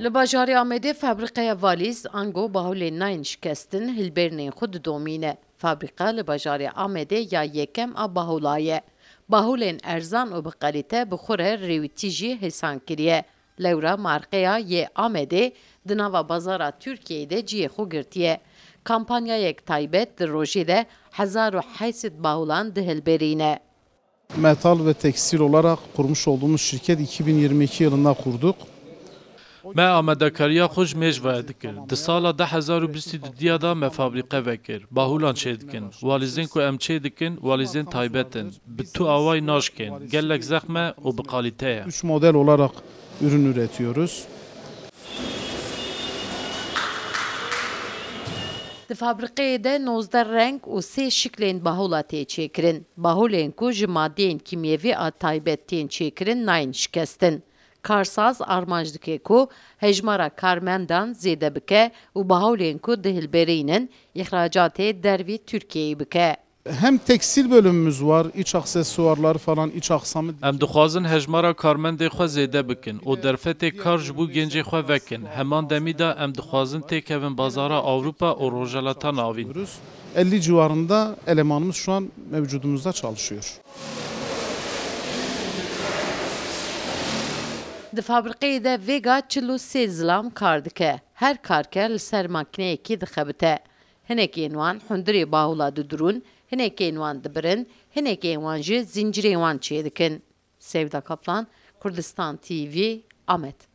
Li bajarê Amedê fabrîqeya valîz ango bahulên nayên şikestin hilberînên xwe didomîne. Fabrîqa li bajarê Amedê ya yekem a bahûla ye. Bahulên erzan û bi qalîte bi xwe re rêwîtî jî hêsan kiriye. Lewra marqeya yê Amedê di nava bazara Tirkiyeyê de ciyê xwe girtiye. Kampanyayek taybet di rojê de 1800 bahulan dihilberîne. Metal ve tekstil olarak kurmuş olduğumuz şirket 2022 yılında kurduk. Me amedekariya xwe ji mêjvaya dikir. Di sala 2022 da me fabrîqe vekir. Bahulan çê dikin. Walîzên ku em çê dikin, walîzên taybetin. Bi tu awayî naşkên. Gelek zexme û bi kalîte ye. 3 model olarak ürün üretiyoruz. Di fabrîqeyê de 19 reng û 3 şiklên bahûla tê çêkirin. Bahûlên ku ji maddeyên kîmyevî a taybet tên çêkirin nayên şikestin. Karsaz armanc dike ku hejmara karmendan zêde bike û bahûlên ku dihilberînin îhracatê dervî Tirkiyeyê bike. Hem tekstil bölümümüz var, iç aksesuarlar falan, iç aksamı. Em dixwazin hejmara karmendê xwe zêde bikin û derfetê kar ji bo gencê xwe vekin. Heman demî de em dixwazin têkevin bazara Avrupa û rojalata navîn. 50 civarında elemanımız şu an mevcudumuzda çalışıyor. Di fabrîqeyê de vêga 43 zilam kar dike. Her karker li ser makîneyekî dixebite. Hinekên wan hundirê bahûla didurûn, hinekên wan dibirin, hinekên wan jî zincirên wan çê dikin. Sevda Kaplan, Kurdistan TV, Amed.